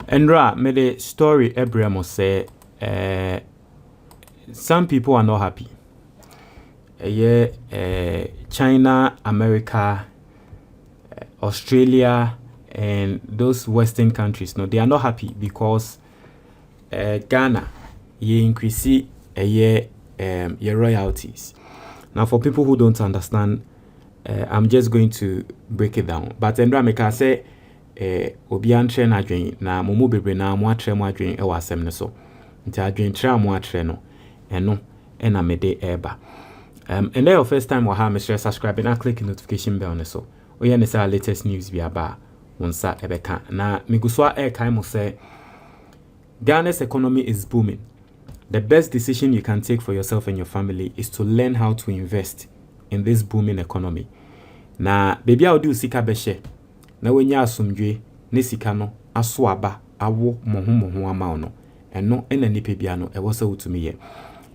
Endra, me the story Abraham say, some people are not happy. China, America, Australia, and those Western countries, no, they are not happy because Ghana, ye increase your royalties. Now, for people who don't understand, I'm just going to break it down. But Endra, me can say, obi antre na adwen na momo bebre na mo atre mo adwen e wasem ne so nti adwen tra mo atre no eno e na mede eba and then your first time wa ha me share subscribe na click notification bell ne so oye ne say latest news bi aba wonsa ebeka na miguswa e kai mo say Ghana's economy is booming. The best decision you can take for yourself and your family is to learn how to invest in this booming economy. Na baby a odi usika be share na wenya asomdwe ne sika no aso aba awo moho ama no eno ena nipa bia no e wosa wutumi ye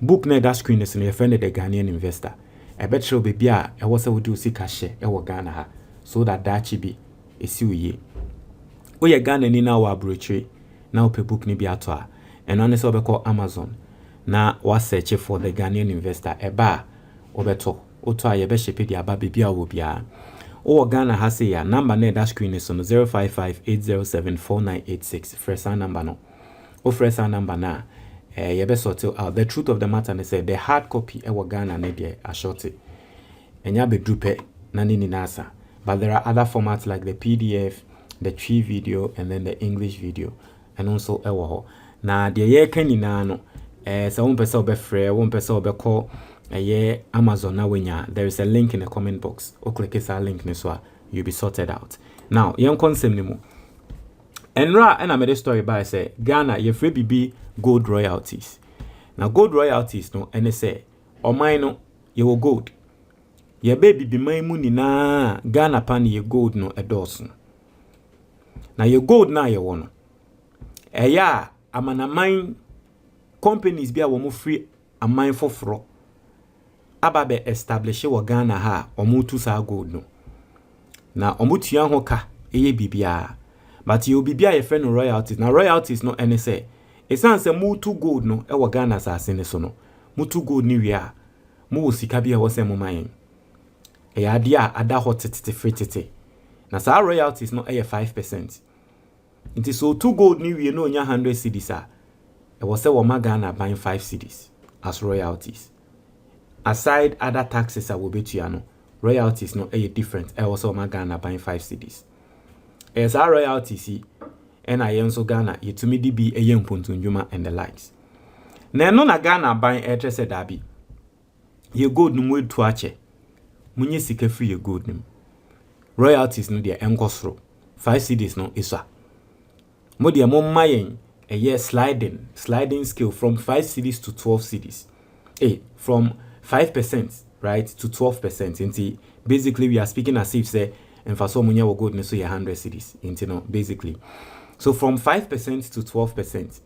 book na that screen is no friend the Ghanaian investor e betro baby a e wosa wudi usika hye e wo Ghana ha so that dachi bi esi uye oye Ghana ni na wa brochre na ope book ni bi ato a eno ne se obekọ Amazon na wa search for the Ghanaian investor e ba obeto oto a ye be shepe di aba baby a wo bia o Ghana has a number near that screen is on 055-807-4986. Fresh number no. O fresh number na. You best sort out. The truth of the matter is the hard copy ewa Ghana ne a shorty. And ya be drupe na nini nasa. But there are other formats like the PDF, the tree video, and then the English video, and also ewa ho. Na the ye keni na no. So one person be free, one person be call. Amazon na wenya. There is a link in the comment box. O click this link ni so you'll be sorted out. Now, young concept ni mo. Enra and I made a story by say Ghana ye free BB gold royalties. Now gold royalties no and they say o mine no ye wo gold. Ye baby be my money na Ghana pan ye gold no edosun. Now ye gold na ye wono. Ya amana mine companies be a wo free a mine for fro. Ababe establish wa Ghana ha omutu sa gold no na omutu yan hoka eye bibia but you bibia ye friend royalties na royalties no ene say esan say mutu gold no e wa Ghana sa asene so no mutu gold ni wia mu sika bia wo say mo man e ade a ada hotete fretete na sa royalties no e 5%. It is so 2 gold ni wia no nya 100 cedis a e wo say wo ma Ghana buying 5 cedis as royalties. Aside other taxes I will be to you, royalties no a different. I also my Ghana buying 5 cedis. As our royalties, and I also Ghana, you to me be a young puntunjuma and the likes. Na no na Ghana buying a dress dabi. You good no way to ache. Munye sike free you good num. Royalties no dear enkosro. 5 cedis no iswa. Mo dear mo mayen a year sliding scale from 5 cedis to 12 cedis. From 5%, right, to 12%. Inti basically we are speaking as if say and for some munya will go so 100 cedis. Inti no basically. So from 5% to 12%.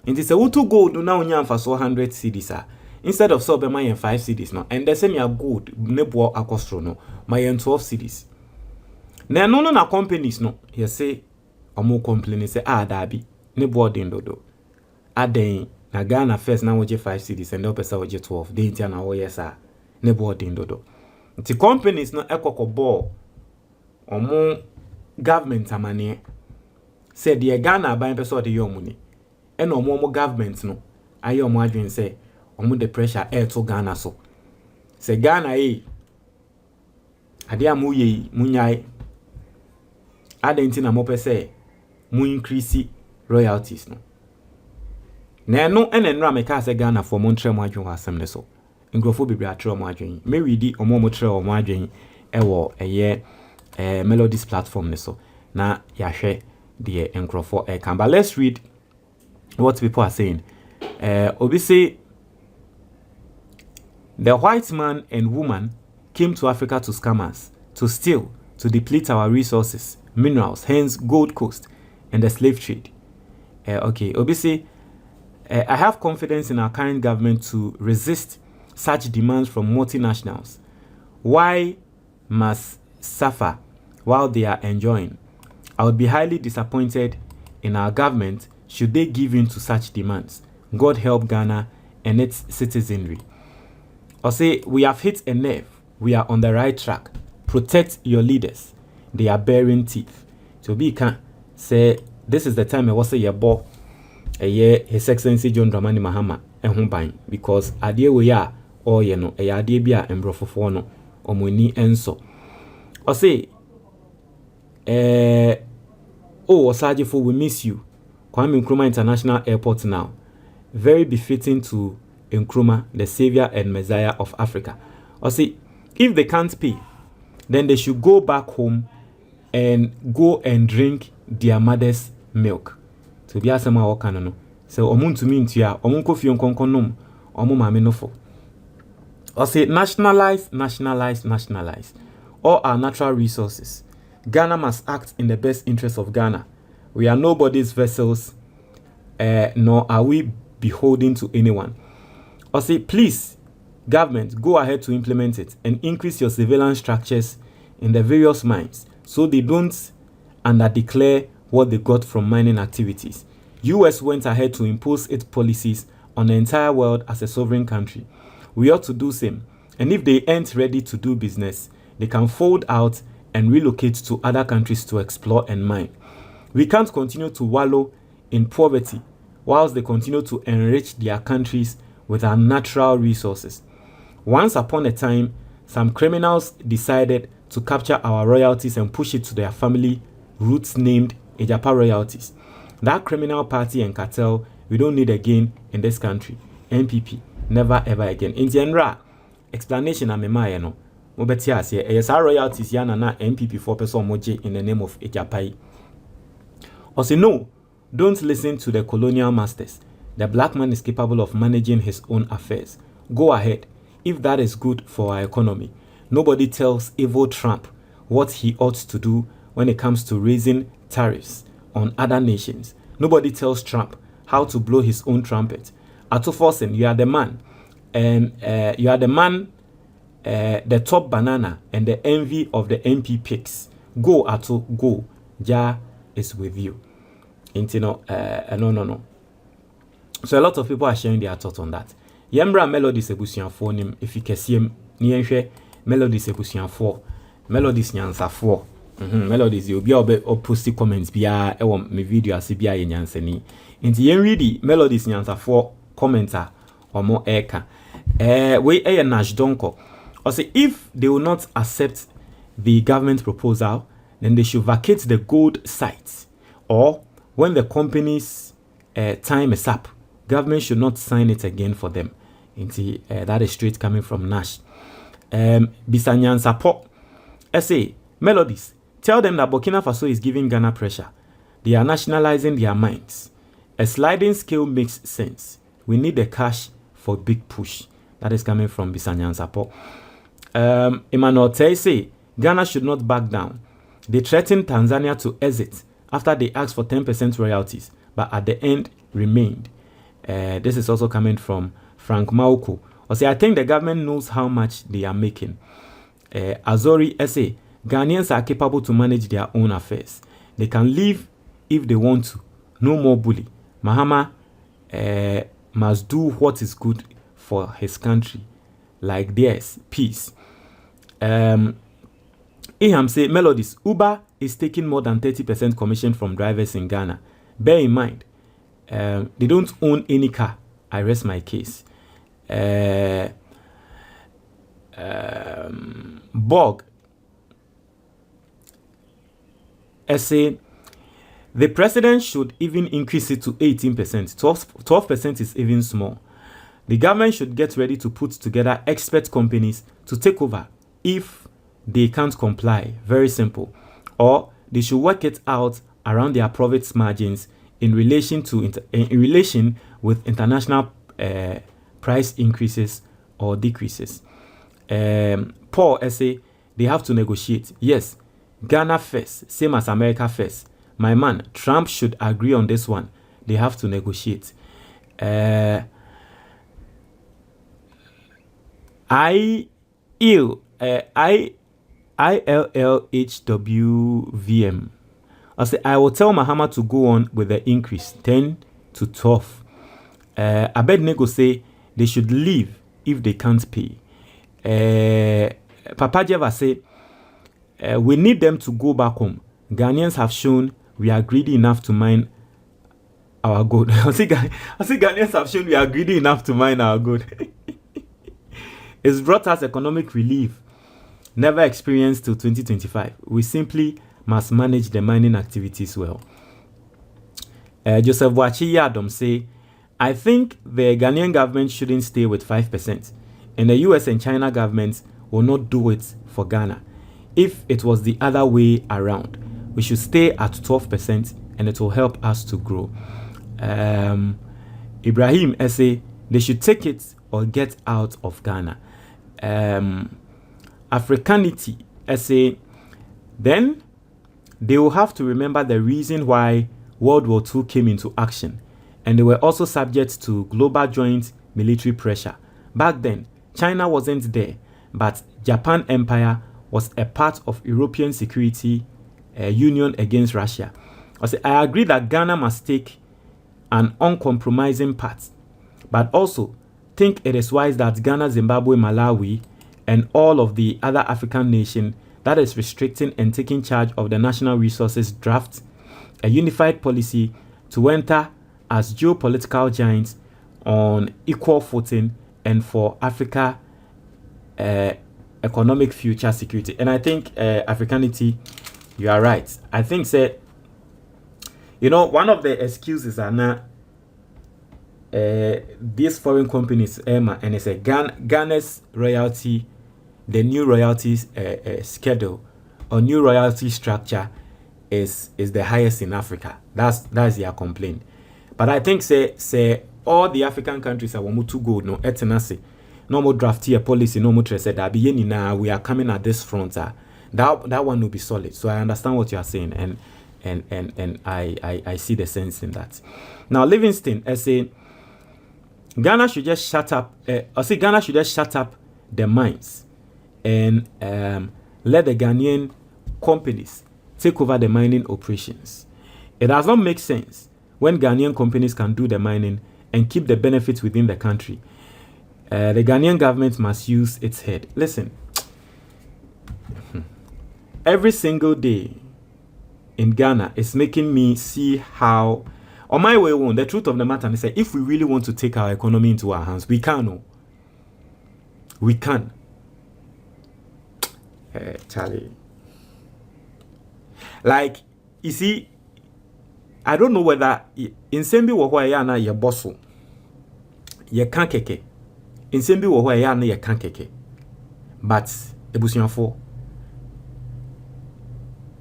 Inti say utu gold now nya for so 100 cedis instead of so be my 5 cedis no. And the same ya gold nebo akostro no my 12 cedis. Na no na companies no you say omo complain say dabi nebo din dodo. Aden na Ghana first na woje 5 cedis and opesa woje 12 dey ntia na wo yesa ne boarding dodo nti companies no ekokobo omo government amane said the Ghana ban person de yomuni and omo government no aye omo adwen say omo the pressure air to Ghana so say Ghana ade amuye munyai adenti na mo pese mu increase royalties no. Na no enenra meka se Ghana for montre mo adwen asem ne so ngrofo bebre atre mo adwen me readi omo tre mo adwen ewo eye melodies platform ne so na yahwe the ngrofo can. But let's read what people are saying. Obi say the white man and woman came to Africa to scam us, to steal, to deplete our resources, minerals, hence Gold Coast and the slave trade. Okay, Obi say I have confidence in our current government to resist such demands from multinationals. Why must suffer while they are enjoying? I would be highly disappointed in our government should they give in to such demands? God help Ghana and its citizenry. Or say, we have hit a nerve. We are on the right track. Protect your leaders. They are bearing teeth. So be can say this is the time I was say your boy His Excellency John Dramani Mahama ehun because adie we are or ye no adie bi a embrofofo no omoni enso. Or say Osajifo, we miss you. Kwame Nkrumah International Airport now. Very befitting to Nkrumah, the savior and messiah of Africa. Or see, if they can't pay, then they should go back home and go and drink their mother's milk. To be asema wakano no. So omuntu mintia, omunko fi onkonkonom, omu mame nofo. Or say nationalize all our natural resources. Ghana must act in the best interest of Ghana. We are nobody's vessels, nor are we beholden to anyone. Or say, please, government, go ahead to implement it and increase your surveillance structures in the various mines so they don't under-declare what they got from mining activities. US went ahead to impose its policies on the entire world as a sovereign country. We ought to do same. And if they ain't ready to do business, they can fold out and relocate to other countries to explore and mine. We can't continue to wallow in poverty whilst they continue to enrich their countries with our natural resources. Once upon a time, some criminals decided to capture our royalties and push it to their family roots named Ejapa royalties. That criminal party and cartel we don't need again in this country. NPP, never ever again. In general, explanation amema no. Mobetias here, yes, our royalties yana na NPP 4% moje in the name of Ejapai. Or say no, don't listen to the colonial masters. The black man is capable of managing his own affairs. Go ahead, if that is good for our economy. Nobody tells evil Trump what he ought to do when it comes to raising tariffs on other nations. Nobody tells Trump how to blow his own trumpet. Atuforsen, you are the man. And you are the man, the top banana and the envy of the MP picks. Go, Atu, go. Jah is with you. No. So a lot of people are sharing their thoughts on that. Yembra melodies ebusian for nim if you can see him melodies ebusian for melodies nyansa for melodies you be or post comments bia e won me video ase bia ye nyansani nti yen read melodies nyansa for commenter or more eka we nash donko or say if they will not accept the government proposal, then they should vacate the gold sites, or when the company's time is up, government should not sign it again for them. That is straight coming from Nash. Bisanyan support. Say, Melodies, tell them that Burkina Faso is giving Ghana pressure. They are nationalizing their mines. A sliding scale makes sense. We need the cash for big push. That is coming from Bisanyan support. Emmanuel Tay say, Ghana should not back down. They threatened Tanzania to exit after they asked for 10% royalties, but at the end remained. This is also coming from Frank Mauko. Or say, I think the government knows how much they are making. Azori say, Ghanaians are capable to manage their own affairs. They can leave if they want to. No more bully. Mahama must do what is good for his country. Like theirs, peace. Iham say, Melodies, Uber is taking more than 30% commission from drivers in Ghana. Bear in mind, they don't own any car. I rest my case. Bog say, the president should even increase it to 18%. 12% is even small. The government should get ready to put together expert companies to take over if they can't comply. Very simple. Or they should work it out around their profit margins in relation with international price increases or decreases. Paul say they have to negotiate. Yes, Ghana first, same as America first. My man, Trump should agree on this one. They have to negotiate. ILLHWVM. I say, I will tell Mahama to go on with the increase, 10 to 12. Abednego say they should leave if they can't pay. Papa Jeva say, we need them to go back home. Ghanaians have shown we are greedy enough to mine our gold. I say Ghanaians have shown we are greedy enough to mine our gold. It's brought us economic relief, never experienced till 2025. We simply must manage the mining activities well. Joseph Boachi Yadom say, I think the Ghanaian government shouldn't stay with 5%, and the US and China governments will not do it for Ghana. If it was the other way around, we should stay at 12% and it will help us to grow. Ibrahim say they should take it or get out of Ghana. Africanity say then they will have to remember the reason why World War II came into action, and they were also subject to global joint military pressure. Back then, China wasn't there, but Japan Empire was a part of European security union against Russia. I agree that Ghana must take an uncompromising part, but also think it is wise that Ghana, Zimbabwe, Malawi, and all of the other African nations that is restricting and taking charge of the national resources draft a unified policy to enter as geopolitical giants on equal footing and for Africa economic future security. And I think Africanity, you are right. I think one of the excuses are now these foreign companies, and it's a Ghana's royalty, the new royalties schedule or new royalty structure is the highest in Africa. That's their complaint. But I think say all the African countries are want to go no etenase no more drafty a policy no more said that be now we are coming at this front. That one will be solid. So I understand what you are saying, and I see the sense in that. Now Livingston, I say Ghana should just shut up. Ghana should just shut up the mines and let the Ghanaian companies take over the mining operations. It does not make sense when Ghanaian companies can do the mining and keep the benefits within the country. The Ghanaian government must use its head. Listen, every single day in Ghana is making me see how, on my way on, the truth of the matter is that if we really want to take our economy into our hands, we can. No. We can. Charlie. Like, you see, I don't know whether in Sembi wo ya na ye bosso ye kan keke in Sembi wo ya na ye kan keke, but ebusuafo,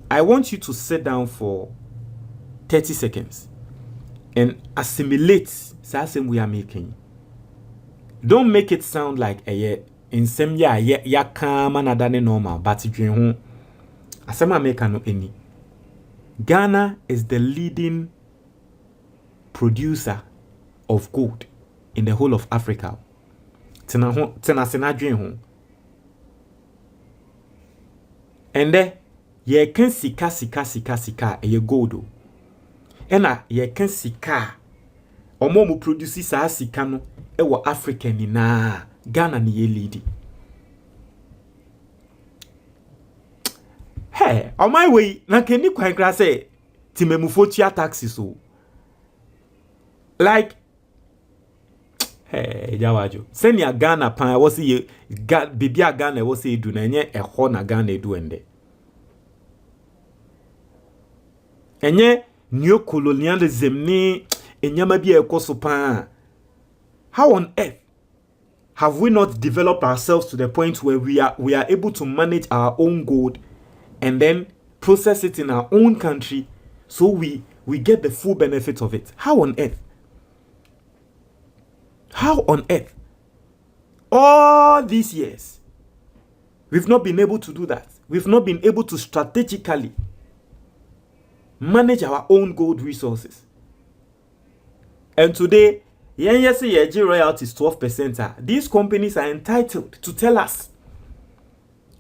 I want you to sit down for 30 seconds and assimilate something we are making. Don't make it sound like in Sembi ya kama na dane normal, but dwen ho asema make no any. Ghana is the leading producer of gold in the whole of Africa. And there, ye can sika ye gold. And ye can sika omo mu produce sa sika no e wo Africa ni na Ghana ni ye leading. Hey, on my way, na keni kwa nkra say timemufotia taxes so. Like hey, jawajo. Send ya Ghana pan was ye bibia Ghana was ye do na nye eho na Ghana do ende. Enye neo-colonialism ni enyama bi ekoso pan. How on earth have we not developed ourselves to the point where we are able to manage our own gold and then process it in our own country so we get the full benefit of it? How on earth? How on earth? All these years, we've not been able to do that. We've not been able to strategically manage our own gold resources. And today, royalties 12%. These companies are entitled to tell us,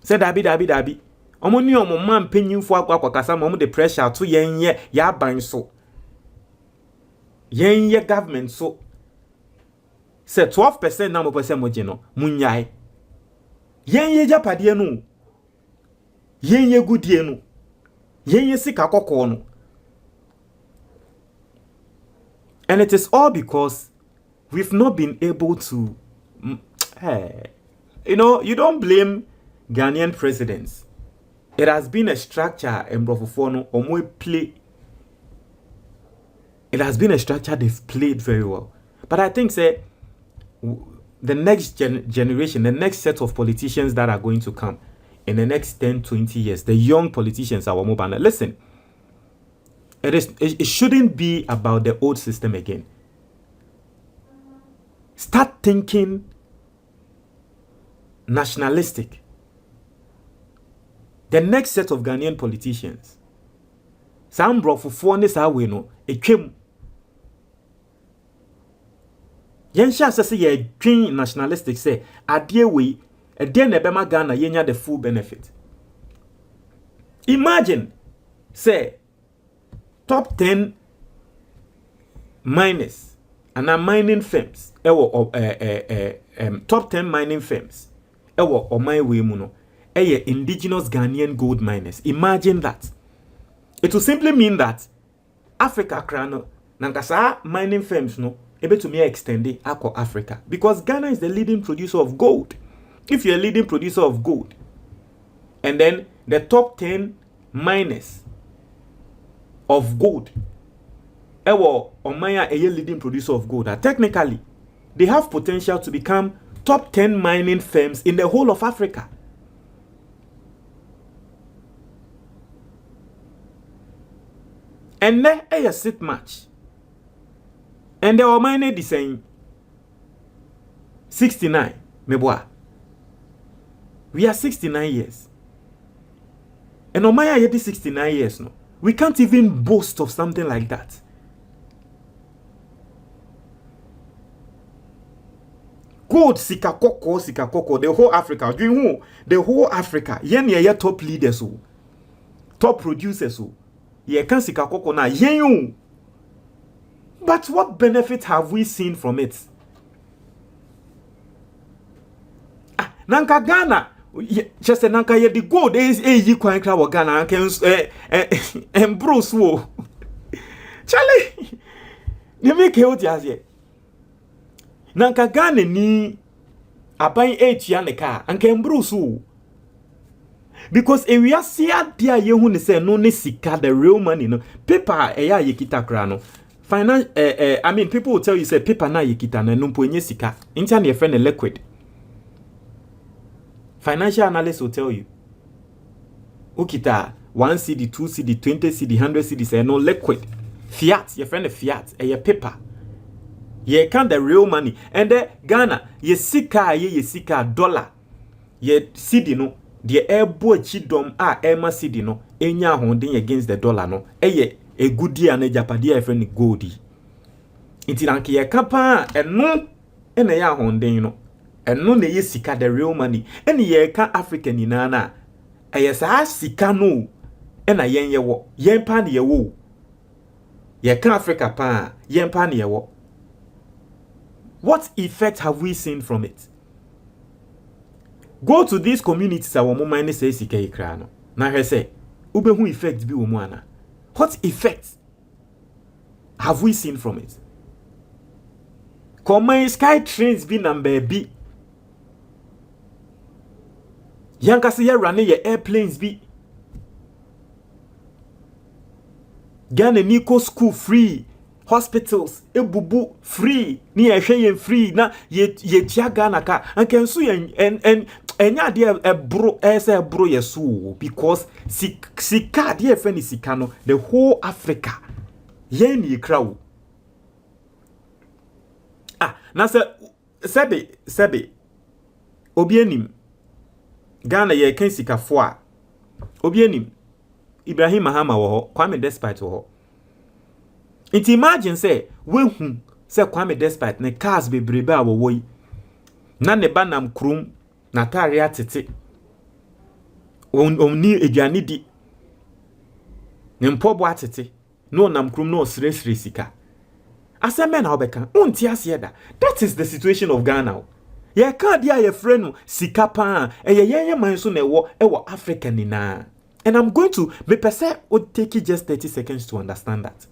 say dabi. omo ni omo man penyimfo akwakasa ma omo the pressure to yenye ya ban so yenye government so say 12% na mo pese mo je no munyai yenye japade no yenye gudie no yenye sika kokko no. And it is all because we've not been able to you know, you don't blame Ghanaian presidents. It has been a structure and Brofofono or play. It has been a structure they've played very well. But I think say the next generation, the next set of politicians that are going to come in the next 10, 20 years, the young politicians are mobile. Listen, it shouldn't be about the old system again. Start thinking nationalistic. The next set of Ghanaian politicians, some brought for 4 days away no, it came. Yensha say ye dream nationalistic say adie we e den na bema Ghana yenya the full benefit. Imagine say top 10 miners and mining firms top 10 mining firms o my way mu no indigenous Ghanaian gold miners. Imagine that. It will simply mean that Africa krano nankasa mining firms no able to me extend it ako Africa, because Ghana is the leading producer of gold. If you're a leading producer of gold and then the top 10 miners of gold Omaya a leading producer of gold, technically they have potential to become top 10 mining firms in the whole of Africa. And then a sit match. And they were mining the same 69 meboa. We are 69 years. And Omaya yet 69 years no. We can't even boast of something like that. Gold sika koko, the whole Africa. Do you know the whole Africa? Yen top leaders who, top producers who, ye can sika koko na yen. But what benefit have we seen from it? Nanka Ghana, just nanka ye the gold is a kwan kra wa Ghana can Bruce wo. Charlie, you make it as Nanka Ghana ni aban etia ne ka anka Bruce wo. Because if we are see dia ye hu ne say no ne sika the real money no paper eya ye kita kra no. I mean, people will tell you say paper na yikita na numpo enye sika. Incha na friend liquid. Financial analysts will tell you. Ukita 1 CD, 2 CD, 20 CD, 100 CD say no liquid. Fiat, your friend fiat, your paper. Ye can the real money. And the Ghana, ye sika dollar. Ye CD no, the airbo chidom Emma CD no, enya holding against the dollar no. A good deal and a japadia friend goldie. Inti nanki ye kapa and no and a ya honden no. And no ne sika the real money. And ye ka African inana. A yes sika no. And a yen ye wo. Yen pan ye wo. Ye ka Africa pa. Yen pan ye wo. What effect have we seen from it? Go to these communities a woman mine say sika ikra no. Na he say ube hu effect bi wo mu ana. What effect have we seen from it? Common sky trains be number B. Yankasi ya running your airplanes be. Ghana Nico school free. Hospitals ebubu free. Ni ehwe free na ye tia Ghana ka. Anke nso and enya de bro ese bro yesu because sika de efeni sika no the whole Africa yen ni krawo. Na sebe obi anim Ghana ye kan sika fo a obi anim Ibrahim Mahama wo ho, Kwame Despite wo ho. Inti imagine say we hu say Kwame Despite ne cars bebrebe a wo yi na ne ba nam krum na tare atete Oni aduane di. Ne mpobo atete. No nam krum no sre sika. Aseme na obeka. Unti ase da. That is the situation of Ghana. Ye ka dia ye frɛ no sika pa. Eye man so na ewo Africa ni na. And I'm going to me pese would take you just 30 seconds to understand that.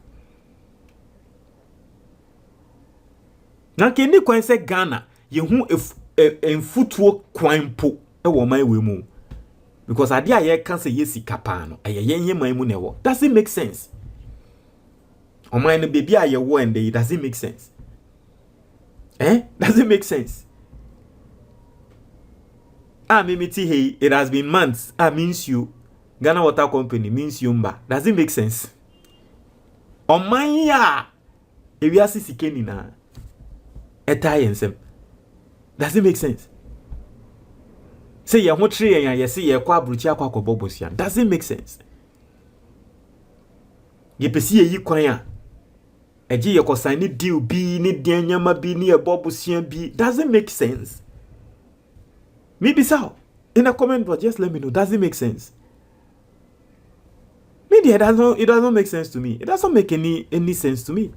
Na keni kwan se Ghana ye hu enfutuo kwan po ewo man we mu. Because ade a ye kan se ye sika pa no eye man mu na ewo. Does it make sense? O man no baby a ye wo and it does it make sense? Does it make sense? Mimiti hey, it has been months. Means you Ghana Water Company means Yumba. Does it make sense? O man ya e wi asi sike ni na etai ensem. Does it make sense? Say ye ho tre yan ye say ye kwa abruchi akwa akobobosian. Does it make sense? Ye pesi ye yi kwan a eji ye ko sign ni deal bi ni den nyama bi ni e bobosian bi. Does it make sense? Maybe so. In a comment box, just let me know. Does it make sense? Maybe it doesn't make sense to me. It doesn't make any sense to me.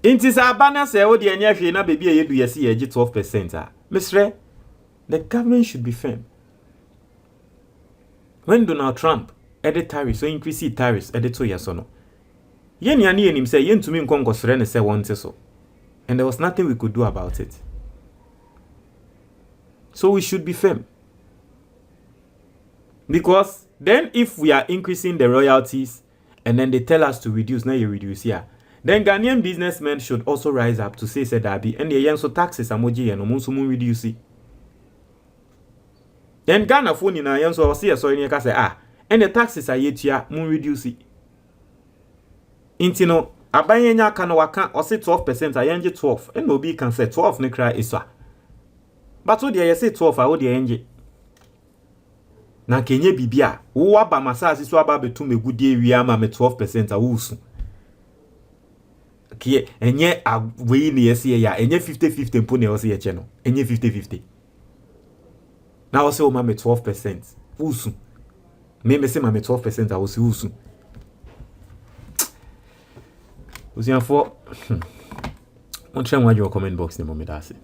Inti sa abana se o de anya hwe na baby e yedu yesi ye 12%. Mr. The government should be firm. When Donald Trump edit tariffs, so increase tariffs, edit to yes or no. Yen yani enim say yen to me nkongosre ne say want so. And there was nothing we could do about it. So we should be firm. Because then if we are increasing the royalties and then they tell us to reduce, now you reduce here. Then Ghanaian businessmen should also rise up to say Dabi and the yenso taxes amoji and omunsumu reduce it. Then Ghana phone in a yenso or see a sorry say and the taxes are yet ya moon reduce it. Intino abayenya kano waka or say 12% a yenje 12 and no be can say 12 ne cry iswa. But what they say 12 I would the na kenye bibia wo aba masasi so aba betu megudie wi ama me 12% a wusu kie enye we ni yesi ya enye 50-50 mpo ne osi ye no enye 50-50 na wo se o ma me 12% wusu me se ma me 12% a wusu wusu usian for on try one your comment box ni mo me da se